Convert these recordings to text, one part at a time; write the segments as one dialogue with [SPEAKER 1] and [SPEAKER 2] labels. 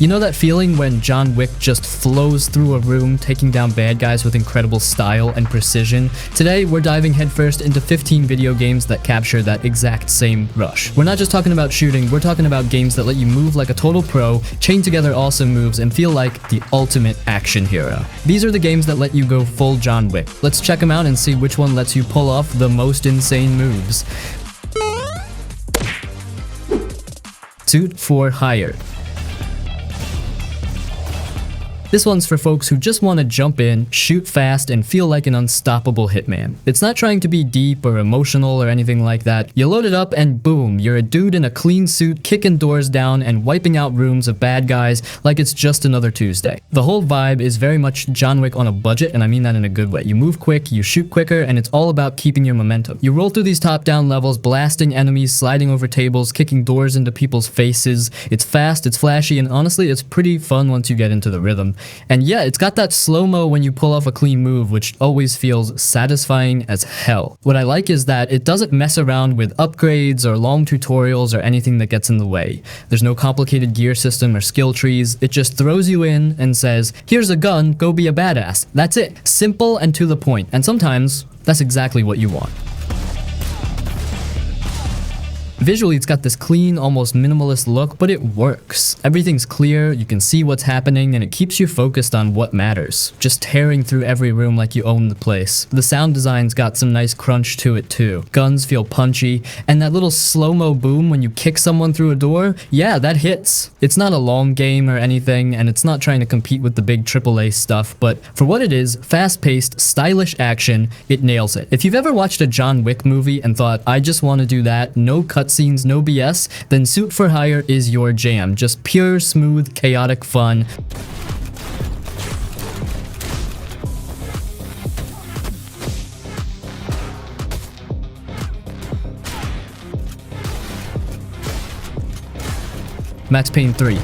[SPEAKER 1] You know that feeling when John Wick just flows through a room, taking down bad guys with incredible style and precision? Today, we're diving headfirst into 15 video games that capture that exact same rush. We're not just talking about shooting, we're talking about games that let you move like a total pro, chain together awesome moves, and feel like the ultimate action hero. These are the games that let you go full John Wick. Let's check them out and see which one lets you pull off the most insane moves. Suit for Hire. This one's for folks who just want to jump in, shoot fast, and feel like an unstoppable hitman. It's not trying to be deep or emotional or anything like that. You load it up and boom, you're a dude in a clean suit kicking doors down and wiping out rooms of bad guys like it's just another Tuesday. The whole vibe is very much John Wick on a budget, and I mean that in a good way. You move quick, you shoot quicker, and it's all about keeping your momentum. You roll through these top-down levels, blasting enemies, sliding over tables, kicking doors into people's faces. It's fast, it's flashy, and honestly, it's pretty fun once you get into the rhythm. And yeah, it's got that slow-mo when you pull off a clean move, which always feels satisfying as hell. What I like is that it doesn't mess around with upgrades or long tutorials or anything that gets in the way. There's no complicated gear system or skill trees. It just throws you in and says, here's a gun, go be a badass. That's it. Simple and to the point. And sometimes, that's exactly what you want. Visually, it's got this clean, almost minimalist look, but it works. Everything's clear, you can see what's happening, and it keeps you focused on what matters. Just tearing through every room like you own the place. The sound design's got some nice crunch to it too. Guns feel punchy, and that little slow-mo boom when you kick someone through a door, yeah, that hits. It's not a long game or anything, and it's not trying to compete with the big AAA stuff, but for what it is, fast-paced, stylish action, it nails it. If you've ever watched a John Wick movie and thought, I just want to do that, no cutscenes, no BS, then Suit for Hire is your jam. Just pure, smooth, chaotic fun. Max Payne 3.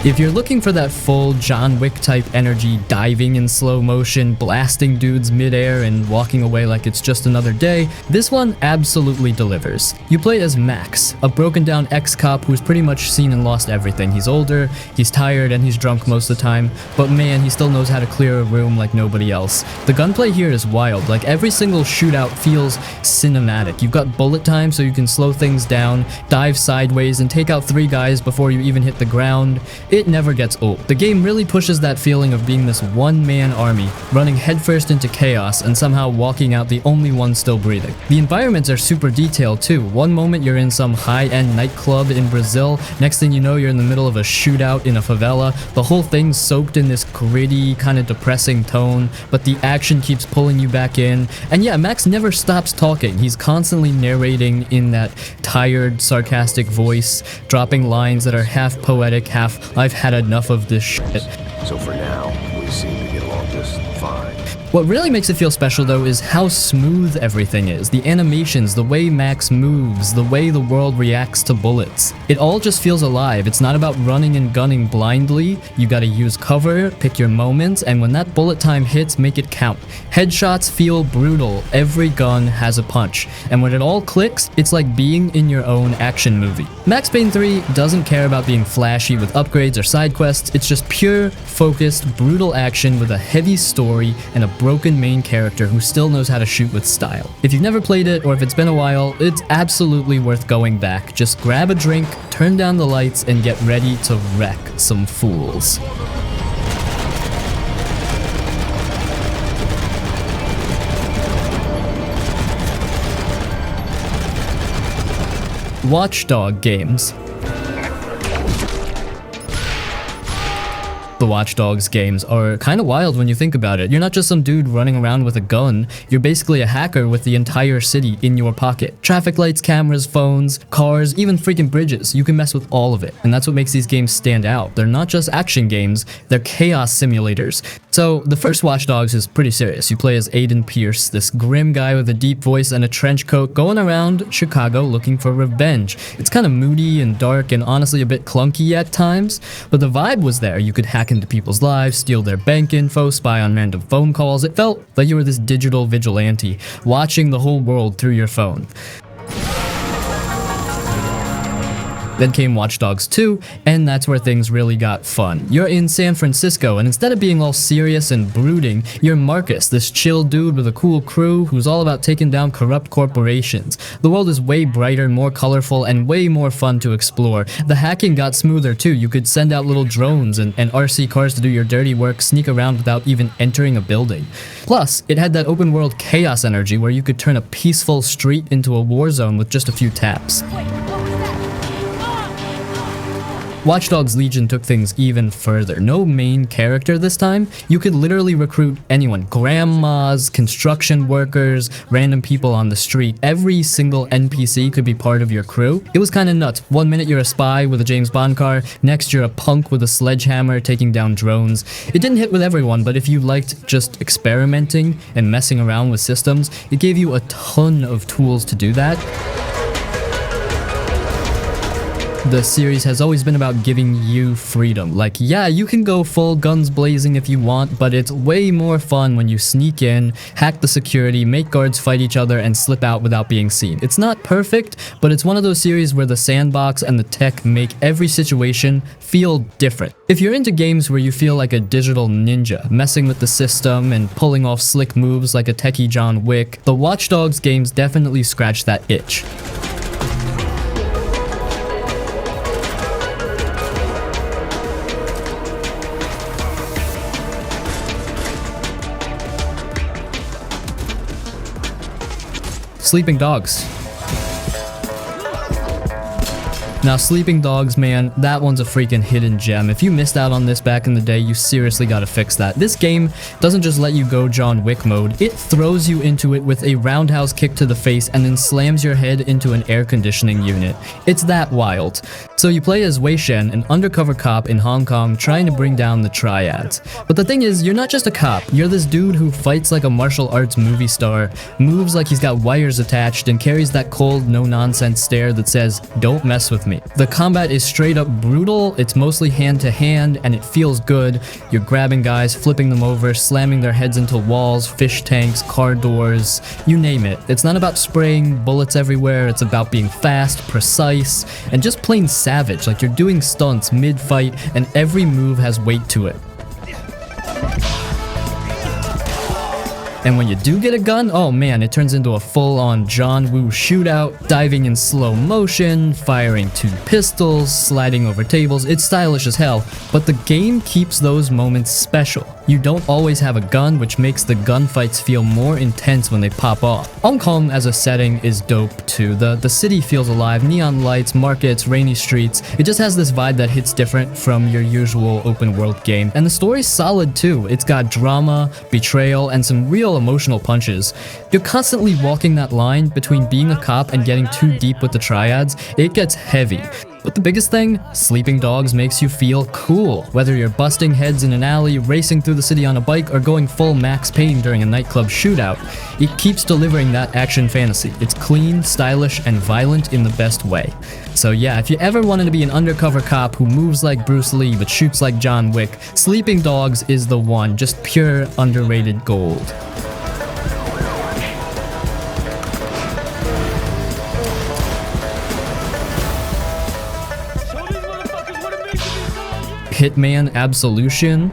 [SPEAKER 1] If you're looking for that full John Wick type energy, diving in slow motion, blasting dudes midair and walking away like it's just another day, this one absolutely delivers. You play as Max, a broken down ex-cop who's pretty much seen and lost everything. He's older, he's tired, and he's drunk most of the time, but man, he still knows how to clear a room like nobody else. The gunplay here is wild, like every single shootout feels cinematic. You've got bullet time so you can slow things down, dive sideways, and take out 3 guys before you even hit the ground. It never gets old. The game really pushes that feeling of being this one-man army, running headfirst into chaos and somehow walking out the only one still breathing. The environments are super detailed too. One moment you're in some high-end nightclub in Brazil, next thing you know you're in the middle of a shootout in a favela. The whole thing's soaked in this gritty, kind of depressing tone, but the action keeps pulling you back in. And yeah, Max never stops talking. He's constantly narrating in that tired, sarcastic voice, dropping lines that are half poetic, half I've had enough of this shit.
[SPEAKER 2] So for now, we seem to get along just fine.
[SPEAKER 1] What really makes it feel special though is how smooth everything is. The animations, the way Max moves, the way the world reacts to bullets. It all just feels alive. It's not about running and gunning blindly. You gotta use cover, pick your moments, and when that bullet time hits, make it count. Headshots feel brutal. Every gun has a punch. And when it all clicks, it's like being in your own action movie. Max Payne 3 doesn't care about being flashy with upgrades or side quests. It's just pure, focused, brutal action with a heavy story and a broken main character who still knows how to shoot with style. If you've never played it or if it's been a while, it's absolutely worth going back. Just grab a drink, turn down the lights, and get ready to wreck some fools. Watchdog games. The Watch Dogs games are kind of wild when you think about it. You're not just some dude running around with a gun, you're basically a hacker with the entire city in your pocket. Traffic lights, cameras, phones, cars, even freaking bridges. You can mess with all of it. And that's what makes these games stand out. They're not just action games, they're chaos simulators. So the first Watch Dogs is pretty serious. You play as Aiden Pierce, this grim guy with a deep voice and a trench coat going around Chicago looking for revenge. It's kind of moody and dark and honestly a bit clunky at times, but the vibe was there. You could hack into people's lives, steal their bank info, spy on random phone calls. It felt like you were this digital vigilante, watching the whole world through your phone. Then came Watch Dogs 2, and that's where things really got fun. You're in San Francisco, and instead of being all serious and brooding, you're Marcus, this chill dude with a cool crew who's all about taking down corrupt corporations. The world is way brighter, more colorful, and way more fun to explore. The hacking got smoother too. You could send out little drones and RC cars to do your dirty work, sneak around without even entering a building. Plus, it had that open world chaos energy where you could turn a peaceful street into a war zone with just a few taps. Watch Dogs Legion took things even further. No main character this time. You could literally recruit anyone. Grandmas, construction workers, random people on the street. Every single NPC could be part of your crew. It was kinda nuts. One minute you're a spy with a James Bond car, next you're a punk with a sledgehammer taking down drones. It didn't hit with everyone, but if you liked just experimenting and messing around with systems, it gave you a ton of tools to do that. The series has always been about giving you freedom. Like, yeah, you can go full guns blazing if you want, but it's way more fun when you sneak in, hack the security, make guards fight each other, and slip out without being seen. It's not perfect, but it's one of those series where the sandbox and the tech make every situation feel different. If you're into games where you feel like a digital ninja, messing with the system and pulling off slick moves like a techie John Wick, the Watch Dogs games definitely scratch that itch. Sleeping Dogs. Now, Sleeping Dogs, man, that one's a freaking hidden gem. If you missed out on this back in the day, you seriously gotta fix that. This game doesn't just let you go John Wick mode, it throws you into it with a roundhouse kick to the face and then slams your head into an air conditioning unit. It's that wild. So you play as Wei Shen, an undercover cop in Hong Kong trying to bring down the triads. But the thing is, you're not just a cop, you're this dude who fights like a martial arts movie star, moves like he's got wires attached, and carries that cold, no-nonsense stare that says, "Don't mess with me." The combat is straight up brutal, it's mostly hand to hand, and it feels good. You're grabbing guys, flipping them over, slamming their heads into walls, fish tanks, car doors, you name it. It's not about spraying bullets everywhere, it's about being fast, precise, and just plain savage, like you're doing stunts mid-fight, and every move has weight to it. And when you do get a gun, oh man, it turns into a full-on John Woo shootout, diving in slow motion, firing 2 pistols, sliding over tables. It's stylish as hell, but the game keeps those moments special. You don't always have a gun, which makes the gunfights feel more intense when they pop off. Hong Kong as a setting is dope too. The city feels alive, neon lights, markets, rainy streets. It just has this vibe that hits different from your usual open world game. And the story's solid too. It's got drama, betrayal, and some real emotional punches. You're constantly walking that line between being a cop and getting too deep with the triads. It gets heavy. But the biggest thing, Sleeping Dogs makes you feel cool. Whether you're busting heads in an alley, racing through the city on a bike, or going full Max Payne during a nightclub shootout, it keeps delivering that action fantasy. It's clean, stylish, and violent in the best way. So yeah, if you ever wanted to be an undercover cop who moves like Bruce Lee but shoots like John Wick, Sleeping Dogs is the one, just pure underrated gold. Hitman Absolution.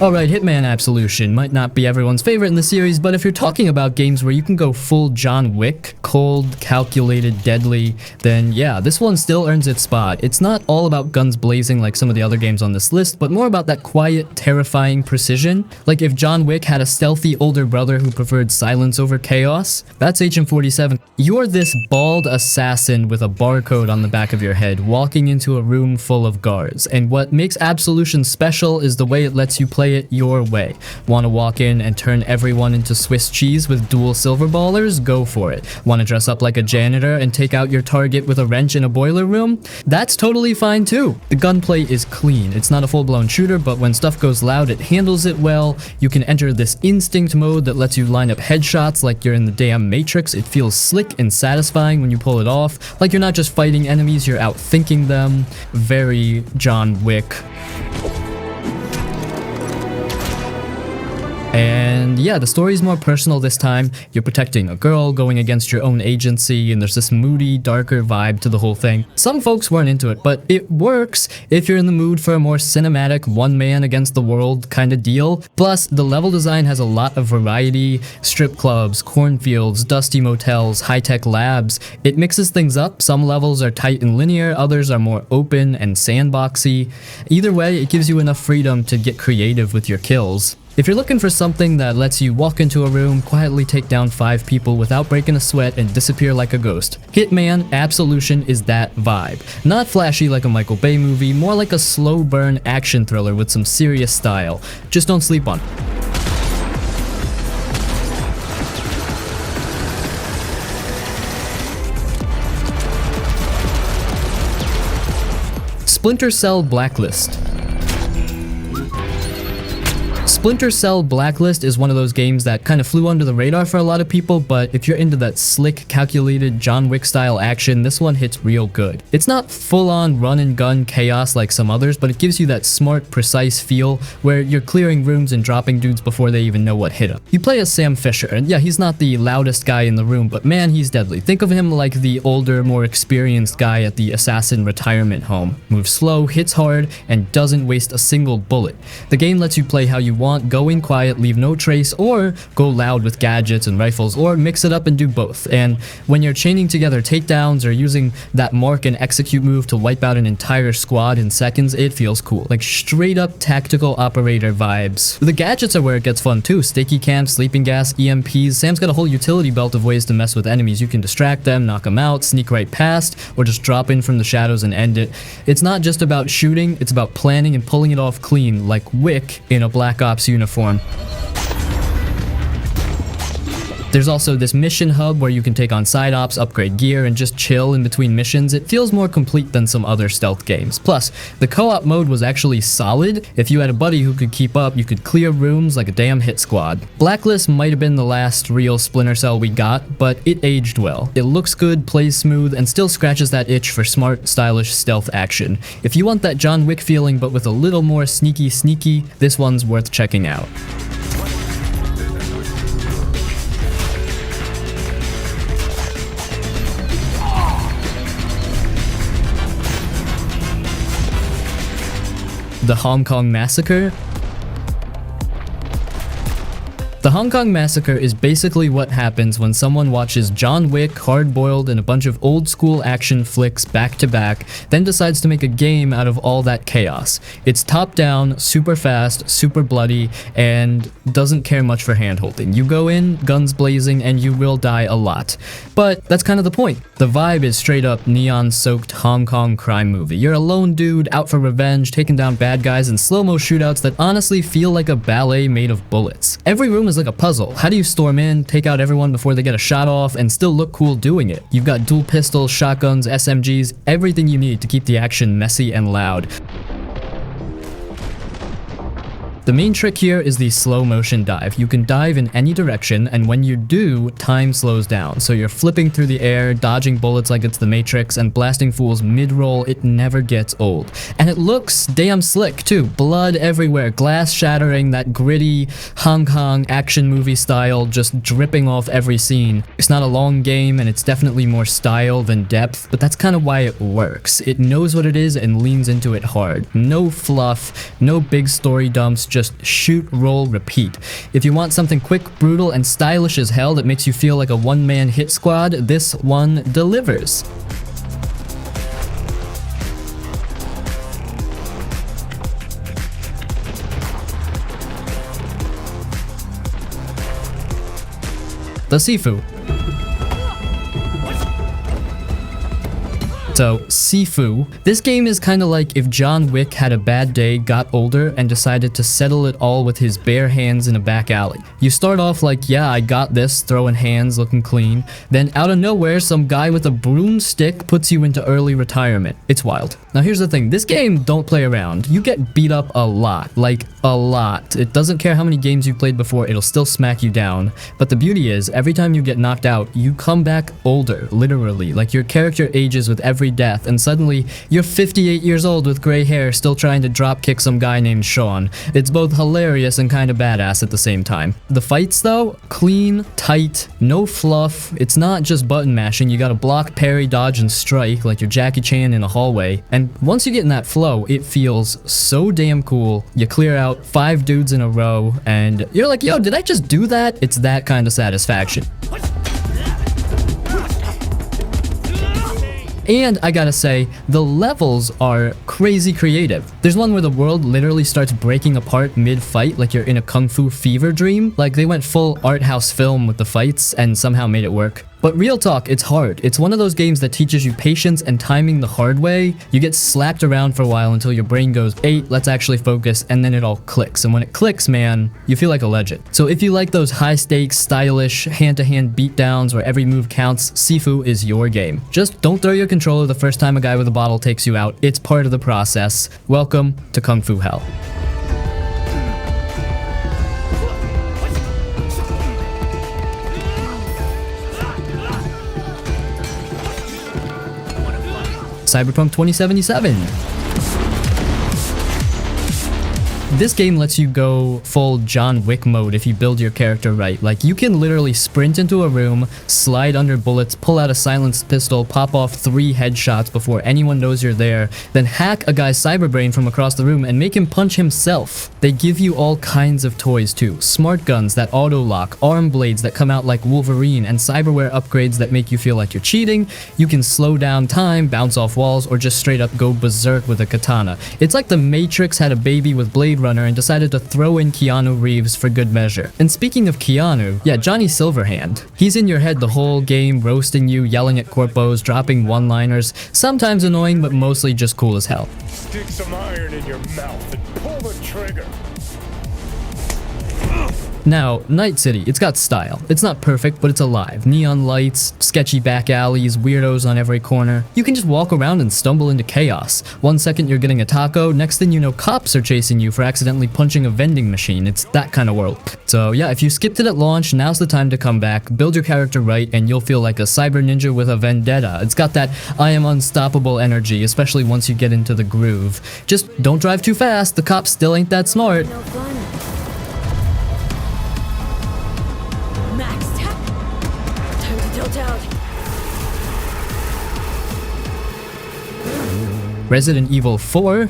[SPEAKER 1] Alright, Hitman Absolution might not be everyone's favorite in the series, but if you're talking about games where you can go full John Wick, cold, calculated, deadly, then yeah, this one still earns its spot. It's not all about guns blazing like some of the other games on this list, but more about that quiet, terrifying precision. Like if John Wick had a stealthy older brother who preferred silence over chaos, that's Agent 47. You're this bald assassin with a barcode on the back of your head, walking into a room full of guards, and what makes Absolution special is the way it lets you play it your way. Want to walk in and turn everyone into Swiss cheese with dual silver ballers? Go for it. Want to dress up like a janitor and take out your target with a wrench in a boiler room? That's totally fine too. The gunplay is clean. It's not a full-blown shooter, but when stuff goes loud, it handles it well. You can enter this instinct mode that lets you line up headshots like you're in the damn Matrix. It feels slick and satisfying when you pull it off. Like you're not just fighting enemies, you're outthinking them. Very John Wick. And yeah, the story's more personal this time. You're protecting a girl, going against your own agency, and there's this moody, darker vibe to the whole thing. Some folks weren't into it, but it works if you're in the mood for a more cinematic, one man against the world kind of deal. Plus, the level design has a lot of variety: strip clubs, cornfields, dusty motels, high-tech labs. It mixes things up. Some levels are tight and linear, others are more open and sandboxy. Either way, it gives you enough freedom to get creative with your kills. If you're looking for something that lets you walk into a room, quietly take down 5 people without breaking a sweat and disappear like a ghost, Hitman Absolution is that vibe. Not flashy like a Michael Bay movie, more like a slow burn action thriller with some serious style. Just don't sleep on it. Splinter Cell Blacklist. Splinter Cell Blacklist is one of those games that kind of flew under the radar for a lot of people, but if you're into that slick, calculated John Wick style action, this one hits real good. It's not full-on run and gun chaos like some others, but it gives you that smart, precise feel where you're clearing rooms and dropping dudes before they even know what hit them. You play as Sam Fisher, and yeah, he's not the loudest guy in the room, but man, he's deadly. Think of him like the older, more experienced guy at the assassin retirement home. Moves slow, hits hard, and doesn't waste a single bullet. The game lets you play how you want, go in quiet, leave no trace, or go loud with gadgets and rifles, or mix it up and do both. And when you're chaining together takedowns or using that mark and execute move to wipe out an entire squad in seconds, it feels cool. Like straight up tactical operator vibes. The gadgets are where it gets fun too. Sticky cams, sleeping gas, EMPs. Sam's got a whole utility belt of ways to mess with enemies. You can distract them, knock them out, sneak right past, or just drop in from the shadows and end it. It's not just about shooting, it's about planning and pulling it off clean, like Wick in a Black Ops uniform. There's also this mission hub where you can take on side ops, upgrade gear, and just chill in between missions. It feels more complete than some other stealth games. Plus, the co-op mode was actually solid. If you had a buddy who could keep up, you could clear rooms like a damn hit squad. Blacklist might have been the last real Splinter Cell we got, but it aged well. It looks good, plays smooth, and still scratches that itch for smart, stylish stealth action. If you want that John Wick feeling but with a little more sneaky, this one's worth checking out. The Hong Kong Massacre. The Hong Kong Massacre is basically what happens when someone watches John Wick, Hard Boiled, and a bunch of old school action flicks back to back, then decides to make a game out of all that chaos. It's top down, super fast, super bloody, and doesn't care much for handholding. You go in, guns blazing, and you will die a lot. But that's kind of the point. The vibe is straight up neon-soaked Hong Kong crime movie. You're a lone dude out for revenge, taking down bad guys in slow-mo shootouts that honestly feel like a ballet made of bullets. Every room is like a puzzle. How do you storm in, take out everyone before they get a shot off, and still look cool doing it? You've got dual pistols, shotguns, SMGs, everything you need to keep the action messy and loud. The main trick here is the slow motion dive. You can dive in any direction, and when you do, time slows down. So you're flipping through the air, dodging bullets like it's the Matrix, and blasting fools mid-roll. It never gets old. And it looks damn slick too. Blood everywhere, glass shattering, that gritty Hong Kong action movie style just dripping off every scene. It's not a long game, and it's definitely more style than depth, but that's kind of why it works. It knows what it is and leans into it hard. No fluff, no big story dumps, just shoot, roll, repeat. If you want something quick, brutal, and stylish as hell that makes you feel like a one-man hit squad, this one delivers. The Sifu. So, Sifu. This game is kind of like if John Wick had a bad day, got older, and decided to settle it all with his bare hands in a back alley. You start off like, yeah, I got this, throwing hands, looking clean. Then out of nowhere, some guy with a broomstick puts you into early retirement. It's wild. Now here's the thing, this game don't play around. You get beat up a lot, like A lot. It doesn't care how many games you played before, it'll still smack you down. But the beauty is, every time you get knocked out, you come back older, literally. Like your character ages with every death, and suddenly you're 58 years old with gray hair still trying to drop kick some guy named Sean. It's both hilarious and kind of badass at the same time. The fights though, clean, tight, no fluff. It's not just button mashing, you gotta block, parry, dodge, and strike like you're Jackie Chan in a hallway. And once you get in that flow, it feels so damn cool. You clear out 5 dudes in a row, and you're like, yo, did I just do that? It's that kind of satisfaction. And I gotta say, the levels are crazy creative. There's one where the world literally starts breaking apart mid-fight like you're in a kung fu fever dream. Like they went full art house film with the fights and somehow made it work. But real talk, it's hard. It's one of those games that teaches you patience and timing the hard way. You get slapped around for a while until your brain goes, hey, let's actually focus, and then it all clicks. And when it clicks, man, you feel like a legend. So if you like those high-stakes, stylish, hand-to-hand beatdowns where every move counts, Sifu is your game. Just don't throw your controller the first time a guy with a bottle takes you out. It's part of the process. Welcome to Kung Fu Hell. Cyberpunk 2077. This game lets you go full John Wick mode if you build your character right. Like, you can literally sprint into a room, slide under bullets, pull out a silenced pistol, pop off 3 headshots before anyone knows you're there, then hack a guy's cyberbrain from across the room and make him punch himself. They give you all kinds of toys too. Smart guns that auto-lock, arm blades that come out like Wolverine, and cyberware upgrades that make you feel like you're cheating. You can slow down time, bounce off walls, or just straight up go berserk with a katana. It's like the Matrix had a baby with Blade Runner and decided to throw in Keanu Reeves for good measure. And speaking of Keanu, yeah, Johnny Silverhand. He's in your head the whole game, roasting you, yelling at corpos, dropping one-liners, sometimes annoying but mostly just cool as hell.
[SPEAKER 3] Stick some iron in your mouth and pull the trigger.
[SPEAKER 1] Now, Night City, it's got style. It's not perfect, but it's alive. Neon lights, sketchy back alleys, weirdos on every corner. You can just walk around and stumble into chaos. One second you're getting a taco, next thing you know cops are chasing you for accidentally punching a vending machine. It's that kind of world. So yeah, if you skipped it at launch, now's the time to come back, build your character right, and you'll feel like a cyber ninja with a vendetta. It's got that I am unstoppable energy, especially once you get into the groove. Just don't drive too fast, the cops still ain't that smart. Resident Evil 4.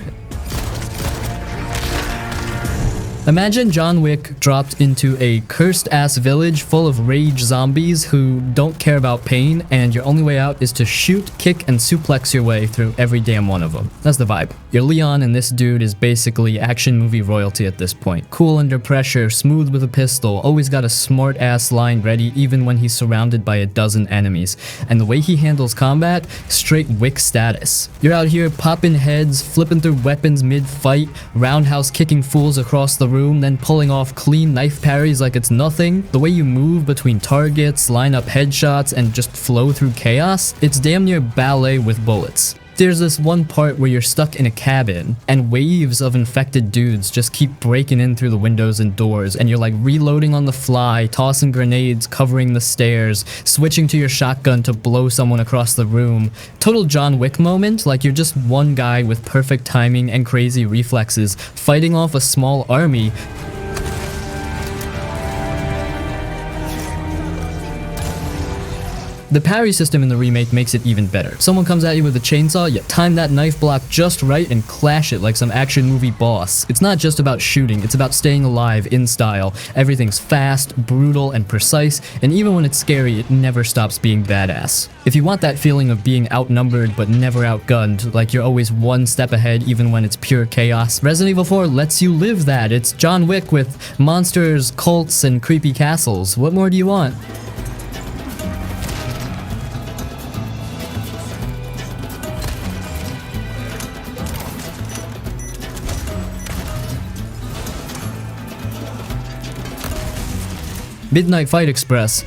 [SPEAKER 1] Imagine John Wick dropped into a cursed-ass village full of rage zombies who don't care about pain, and your only way out is to shoot, kick, and suplex your way through every damn one of them. That's the vibe. Your Leon and this dude is basically action movie royalty at this point. Cool under pressure, smooth with a pistol, always got a smart-ass line ready even when he's surrounded by a dozen enemies. And the way he handles combat, straight Wick status. You're out here popping heads, flipping through weapons mid-fight, roundhouse kicking fools across the room, then pulling off clean knife parries like it's nothing. The way you move between targets, line up headshots, and just flow through chaos, it's damn near ballet with bullets. There's this one part where you're stuck in a cabin and waves of infected dudes just keep breaking in through the windows and doors, and you're like reloading on the fly, tossing grenades, covering the stairs, switching to your shotgun to blow someone across the room. Total John Wick moment, like you're just one guy with perfect timing and crazy reflexes fighting off a small army. The parry system in the remake makes it even better. Someone comes at you with a chainsaw, you time that knife block just right and clash it like some action movie boss. It's not just about shooting, it's about staying alive in style. Everything's fast, brutal, and precise, and even when it's scary, it never stops being badass. If you want that feeling of being outnumbered but never outgunned, like you're always one step ahead even when it's pure chaos, Resident Evil 4 lets you live that. It's John Wick with monsters, cults, and creepy castles. What more do you want? Midnight Fight Express.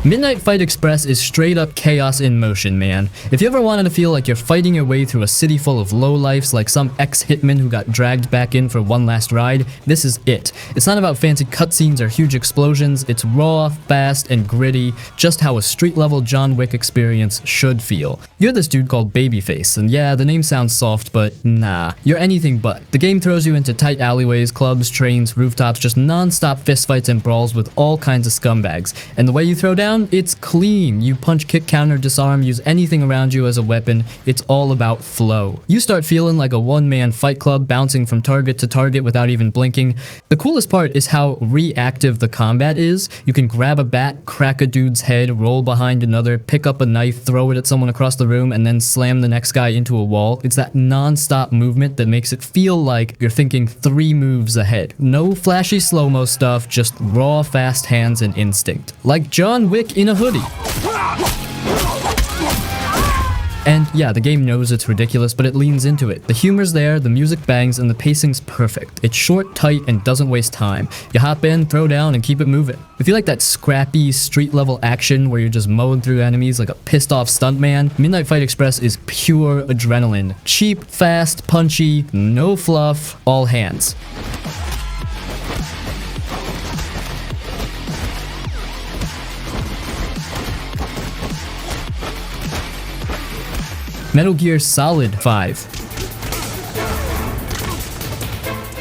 [SPEAKER 1] Midnight Fight Express is straight up chaos in motion, man. If you ever wanted to feel like you're fighting your way through a city full of lowlifes like some ex-hitman who got dragged back in for one last ride, this is it. It's not about fancy cutscenes or huge explosions, it's raw, fast, and gritty, just how a street-level John Wick experience should feel. You're this dude called Babyface, and yeah, the name sounds soft, but nah, you're anything but. The game throws you into tight alleyways, clubs, trains, rooftops, just non-stop fistfights and brawls with all kinds of scumbags. And the way you throw down, it's clean. You punch, kick, counter, disarm, use anything around you as a weapon. It's all about flow. You start feeling like a one-man fight club bouncing from target to target without even blinking. The coolest part is how reactive the combat is. You can grab a bat, crack a dude's head, roll behind another, pick up a knife, throw it at someone across the room, and then slam the next guy into a wall. It's that non-stop movement that makes it feel like you're thinking 3 moves ahead. No flashy slow-mo stuff, just raw, fast hands and instinct. Like John Wick in a hoodie. And yeah, the game knows it's ridiculous, but it leans into it. The humor's there, the music bangs, and the pacing's perfect. It's short, tight, and doesn't waste time. You hop in, throw down, and keep it moving. If you like that scrappy, street-level action where you're just mowing through enemies like a pissed-off stuntman, Midnight Fight Express is pure adrenaline. Cheap, fast, punchy, no fluff, all hands. Metal Gear Solid 5.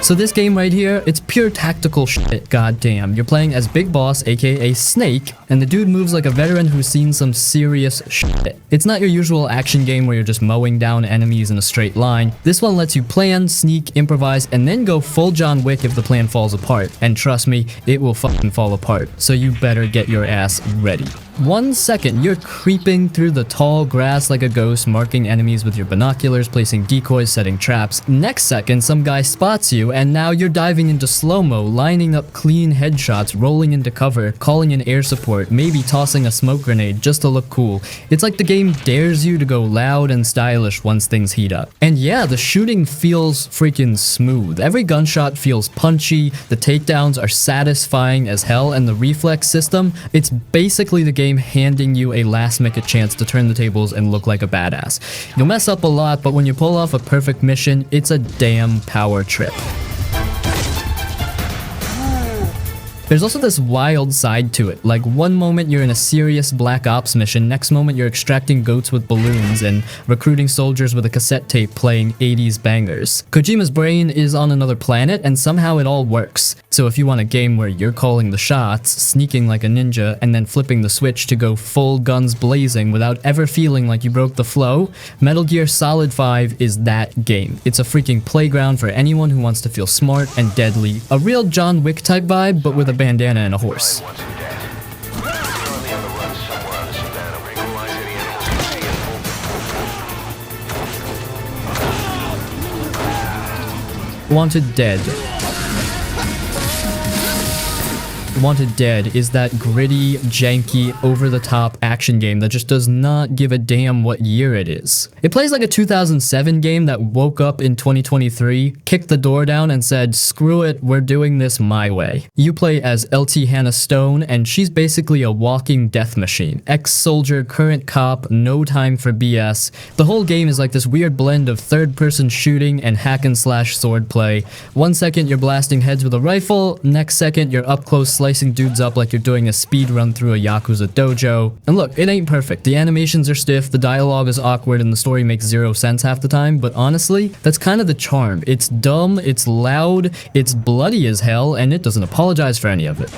[SPEAKER 1] So this game right here, it's pure tactical shit, goddamn. You're playing as Big Boss, aka Snake, and the dude moves like a veteran who's seen some serious shit. It's not your usual action game where you're just mowing down enemies in a straight line. This one lets you plan, sneak, improvise, and then go full John Wick if the plan falls apart. And trust me, it will fucking fall apart. So you better get your ass ready. 1 second, you're creeping through the tall grass like a ghost, marking enemies with your binoculars, placing decoys, setting traps. Next second, some guy spots you, and now you're diving into slow-mo, lining up clean headshots, rolling into cover, calling in air support, maybe tossing a smoke grenade just to look cool. It's like the game dares you to go loud and stylish once things heat up. And yeah, the shooting feels freaking smooth. Every gunshot feels punchy, the takedowns are satisfying as hell, and the reflex system, it's basically the game handing you a last-minute chance to turn the tables and look like a badass. You'll mess up a lot, but when you pull off a perfect mission, it's a damn power trip. There's also this wild side to it, like one moment you're in a serious Black Ops mission, next moment you're extracting goats with balloons and recruiting soldiers with a cassette tape playing 80s bangers. Kojima's brain is on another planet and somehow it all works. So if you want a game where you're calling the shots, sneaking like a ninja, and then flipping the switch to go full guns blazing without ever feeling like you broke the flow, Metal Gear Solid 5 is that game. It's a freaking playground for anyone who wants to feel smart and deadly. A real John Wick type vibe, but with a bandana and a horse. Wanted Dead. Wanted Dead is that gritty, janky, over-the-top action game that just does not give a damn what year it is. It plays like a 2007 game that woke up in 2023, kicked the door down and said, screw it, we're doing this my way. You play as LT Hannah Stone, and she's basically a walking death machine. Ex-soldier, current cop, no time for BS. The whole game is like this weird blend of third-person shooting and hack-and-slash swordplay. 1 second you're blasting heads with a rifle, next second you're up close slicing dudes up like you're doing a speed run through a Yakuza dojo. And look, it ain't perfect. The animations are stiff, the dialogue is awkward, and the story makes zero sense half the time, but honestly, that's kind of the charm. It's dumb, it's loud, it's bloody as hell, and it doesn't apologize for any of it.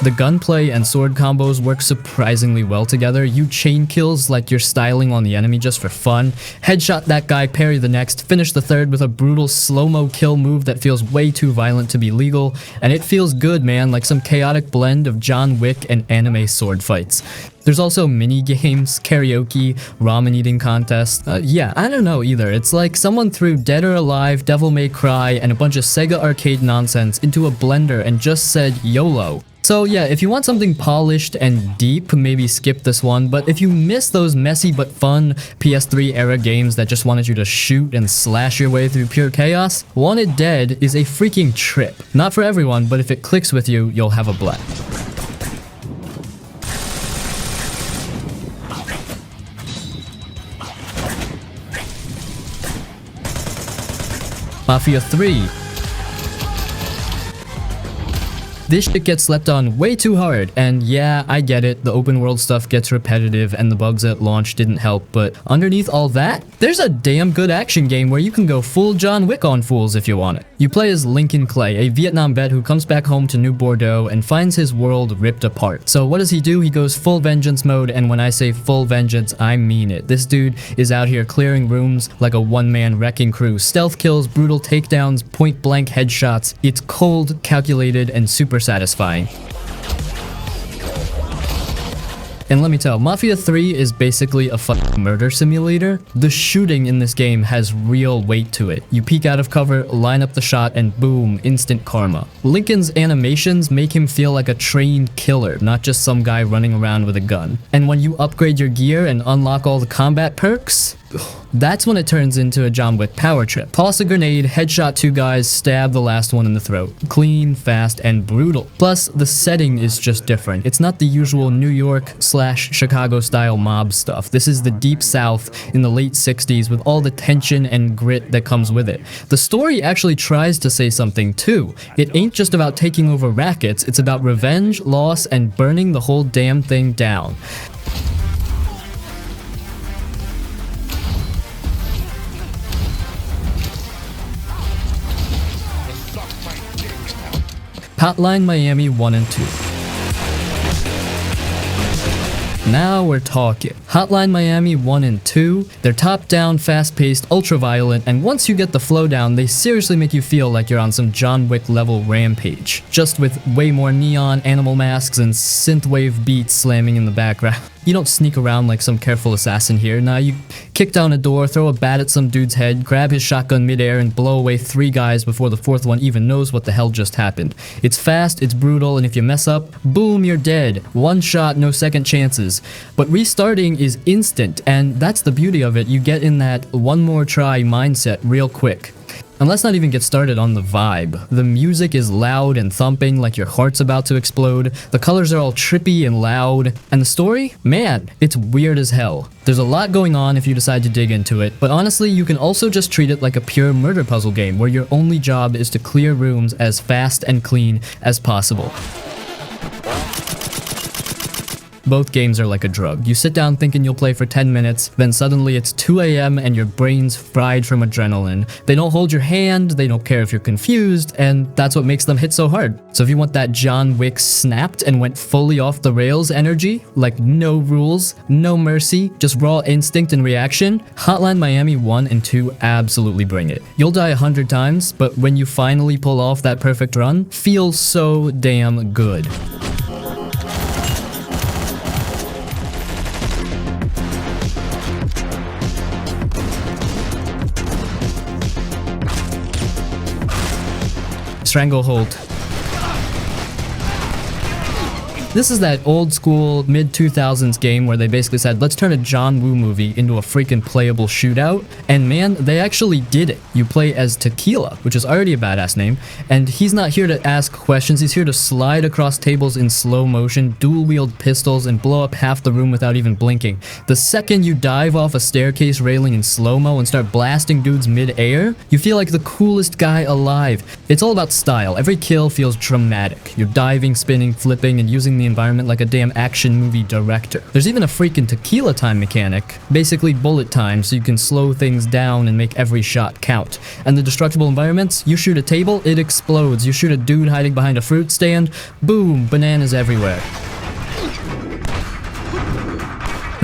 [SPEAKER 1] The gunplay and sword combos work surprisingly well together. You chain kills like you're styling on the enemy just for fun. Headshot that guy, parry the next, finish the third with a brutal slow-mo kill move that feels way too violent to be legal. And it feels good, man, like some chaotic blend of John Wick and anime sword fights. There's also mini-games, karaoke, ramen eating contests. Yeah, I don't know either. It's like someone threw Dead or Alive, Devil May Cry, and a bunch of Sega arcade nonsense into a blender and just said YOLO. So yeah, if you want something polished and deep, maybe skip this one, but if you miss those messy but fun PS3 era games that just wanted you to shoot and slash your way through pure chaos, Wanted Dead is a freaking trip. Not for everyone, but if it clicks with you, you'll have a blast. Mafia 3. This shit gets slept on way too hard, and yeah, I get it, the open world stuff gets repetitive and the bugs at launch didn't help, but underneath all that, there's a damn good action game where you can go full John Wick on fools if you want it. You play as Lincoln Clay, a Vietnam vet who comes back home to New Bordeaux and finds his world ripped apart. So what does he do? He goes full vengeance mode, and when I say full vengeance, I mean it. This dude is out here clearing rooms like a one-man wrecking crew. Stealth kills, brutal takedowns, point-blank headshots. It's cold, calculated, and super satisfying. And let me tell, Mafia 3 is basically a fucking murder simulator. The shooting in this game has real weight to it. You peek out of cover, line up the shot, and boom, instant karma. Lincoln's animations make him feel like a trained killer, not just some guy running around with a gun. And when you upgrade your gear and unlock all the combat perks, that's when it turns into a John Wick power trip. Toss a grenade, headshot 2 guys, stab the last one in the throat. Clean, fast, and brutal. Plus, the setting is just different. It's not the usual New York/Chicago style mob stuff. This is the deep south in the late 60s with all the tension and grit that comes with it. The story actually tries to say something too. It ain't just about taking over rackets, it's about revenge, loss, and burning the whole damn thing down. Hotline Miami 1 and 2. Now we're talking. Hotline Miami 1 and 2, they're top-down, fast-paced, ultra-violent, and once you get the flow down, they seriously make you feel like you're on some John Wick level rampage. Just with way more neon, animal masks, and synthwave beats slamming in the background. You don't sneak around like some careful assassin here. Nah, you kick down a door, throw a bat at some dude's head, grab his shotgun midair, and blow away 3 guys before the 4th one even knows what the hell just happened. It's fast, it's brutal, and if you mess up, boom, you're dead. One shot, no second chances. But restarting is instant, and that's the beauty of it. You get in that one more try mindset real quick. And let's not even get started on the vibe. The music is loud and thumping like your heart's about to explode. The colors are all trippy and loud. And the story? Man, it's weird as hell. There's a lot going on if you decide to dig into it, but honestly, you can also just treat it like a pure murder puzzle game where your only job is to clear rooms as fast and clean as possible. Both games are like a drug. You sit down thinking you'll play for 10 minutes, then suddenly it's 2 AM and your brain's fried from adrenaline. They don't hold your hand, they don't care if you're confused, and that's what makes them hit so hard. So if you want that John Wick snapped and went fully off the rails energy, like no rules, no mercy, just raw instinct and reaction, Hotline Miami 1 and 2 absolutely bring it. You'll die 100 times, but when you finally pull off that perfect run, feels so damn good. Stranglehold. This is that old school mid-2000s game where they basically said, let's turn a John Woo movie into a freaking playable shootout. And man, they actually did it. You play as Tequila, which is already a badass name, and he's not here to ask questions, he's here to slide across tables in slow motion, dual-wield pistols, and blow up half the room without even blinking. The second you dive off a staircase railing in slow-mo and start blasting dudes mid-air, you feel like the coolest guy alive. It's all about style. Every kill feels dramatic. You're diving, spinning, flipping, and using the environment like a damn action movie director. There's even a freaking tequila time mechanic, basically bullet time, so you can slow things down and make every shot count. And the destructible environments, you shoot a table, it explodes. You shoot a dude hiding behind a fruit stand, boom, bananas everywhere.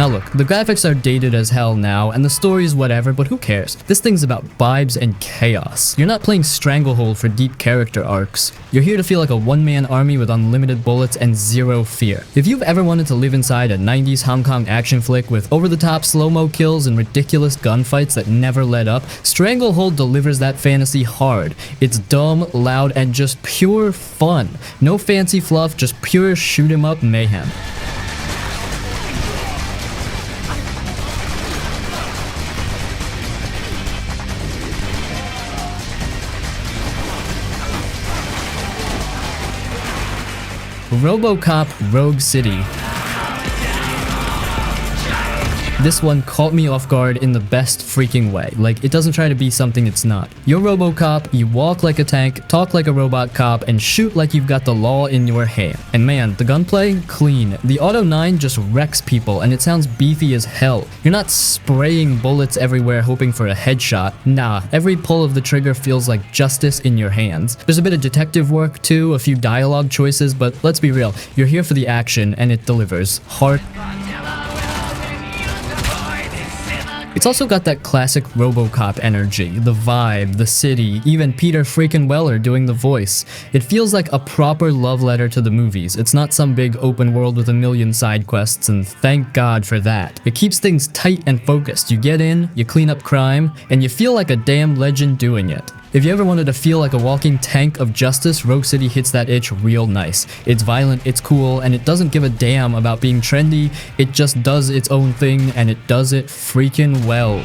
[SPEAKER 1] Now look, the graphics are dated as hell now, and the story's whatever, but who cares? This thing's about vibes and chaos. You're not playing Stranglehold for deep character arcs. You're here to feel like a one-man army with unlimited bullets and zero fear. If you've ever wanted to live inside a 90s Hong Kong action flick with over-the-top slow-mo kills and ridiculous gunfights that never let up, Stranglehold delivers that fantasy hard. It's dumb, loud, and just pure fun. No fancy fluff, just pure shoot-'em-up mayhem. RoboCop Rogue City. This one caught me off guard in the best freaking way. Like, it doesn't try to be something it's not. You're RoboCop, you walk like a tank, talk like a robot cop, and shoot like you've got the law in your hand. And man, the gunplay? Clean. The Auto 9 just wrecks people, and it sounds beefy as hell. You're not spraying bullets everywhere hoping for a headshot. Nah, every pull of the trigger feels like justice in your hands. There's a bit of detective work too, a few dialogue choices, but let's be real, you're here for the action, and it delivers. Heart. It's also got that classic RoboCop energy, the vibe, the city, even Peter freaking Weller doing the voice. It feels like a proper love letter to the movies. It's not some big open world with a million side quests, and thank God for that. It keeps things tight and focused. You get in, you clean up crime, and you feel like a damn legend doing it. If you ever wanted to feel like a walking tank of justice, Rogue City hits that itch real nice. It's violent, it's cool, and it doesn't give a damn about being trendy. It just does its own thing, and it does it freaking well.